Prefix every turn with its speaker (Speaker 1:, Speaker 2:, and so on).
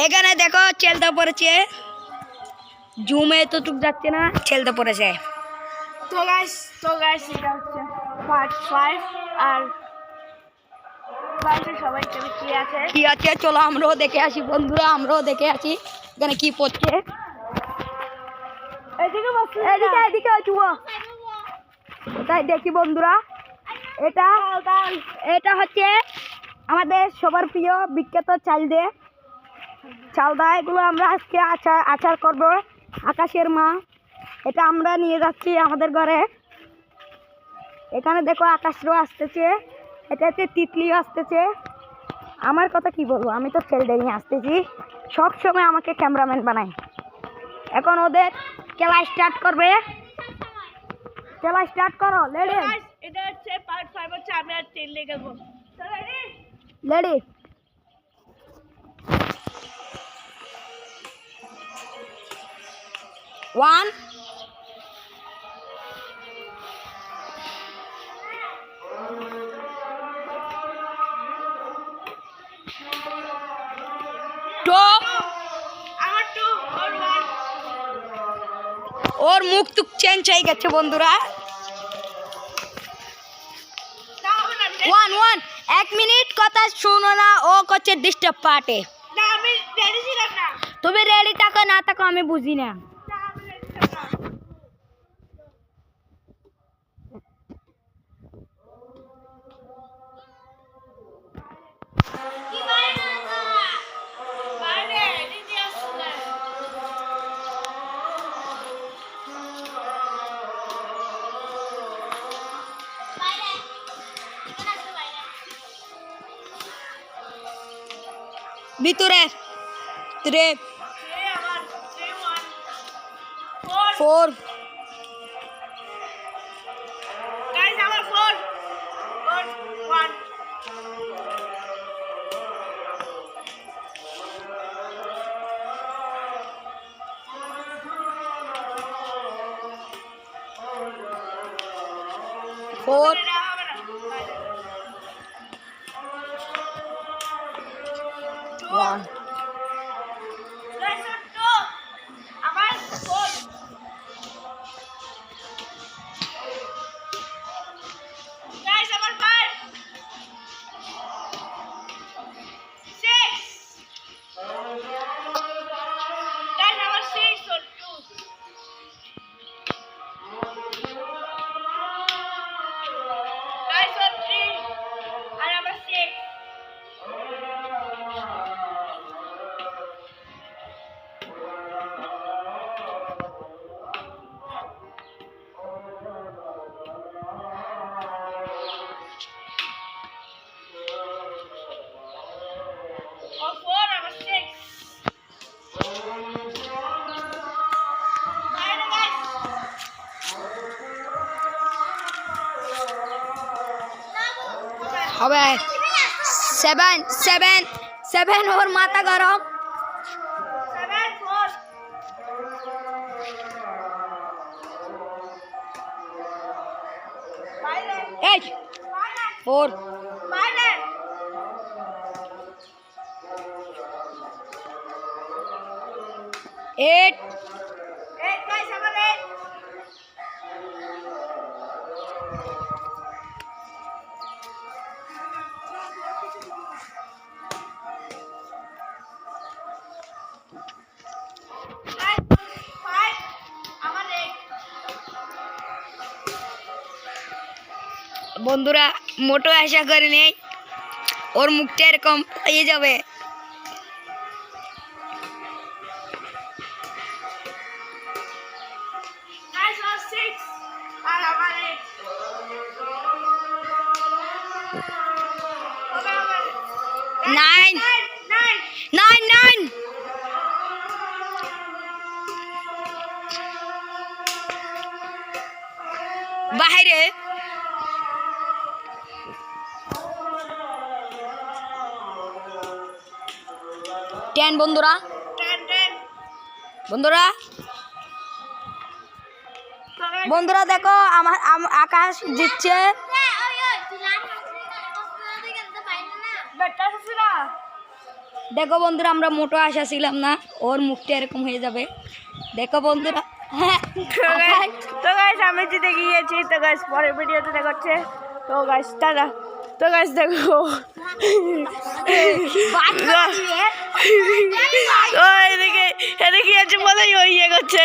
Speaker 1: এখানে দেখো চেলতে পড়েছে, জুমে তো টুক যাচ্ছে না, চেলতে পড়েছে।
Speaker 2: তো গাইস এটা হচ্ছে পার্ট 5 আর বাইরে সবাই কি আছে
Speaker 1: চলো আমরাও দেখে আসি বন্ধুরা, আমরাও দেখে আসি এখানে কি পড়ছে। এদিকে তাই দেখি বন্ধুরা, এটা হচ্ছে আমাদের সবার প্রিয় বিখ্যাত চালদা। এগুলো আমরা আজকে আচার করব। আকাশের মা, এটা আমরা নিয়ে যাচ্ছি আমাদের ঘরে। এখানে দেখো আকাশও আসতেছে, এটা হচ্ছে তিতলিও আসতেছে। আমার কথা কি বলবো, আমি তো ছেলে নিয়ে আসতেছি, সব সময় আমাকে ক্যামেরাম্যান বানাই। এখন ওদের খেলা স্টার্ট করবে, খেলা স্টার্ট করো। লেডি,
Speaker 2: এটা হচ্ছে পার্ট 5 হচ্ছে আমি আর তেল গেলবো।
Speaker 1: লেডি ওয়ান, ওর মুখ টুক চেঞ্জ হয়ে গেছে বন্ধুরা। 1 1 মিনিট কথা শুনো না, ও করছে ডিস্টার্ব পার্টে।
Speaker 2: আমি রেডি ছিলাম না।
Speaker 1: তুমি রেডি থাকো না থাকো আমি বুঝি না। ভিতরে 3 4
Speaker 2: গাইস আমার 4 1
Speaker 1: 4 1 হবে 7 ওর মাথা গরম। 8 4 8 বন্ধুরা মোটো আশা করি নেই ওর মুখটা এরকম হয়ে যাবে। নাইন বাইরে 10 বন্ধুরা দেখো আমার আকাশ জিতছে। দেখো বন্ধুরা আমরা মোটো আশা ছিলাম না ওর মুখটা এরকম হয়ে যাবে দেখো বন্ধুরা হ্যাঁ
Speaker 2: তো গাইস আমি জিতে গিয়েছি তো গাইস পরের ভিডিওতে দেখাচ্ছে তো গাইস টাটা তো গাইস দেখো ও এদিকে এদিকে আছে বলেই ওই ইয়ে করছে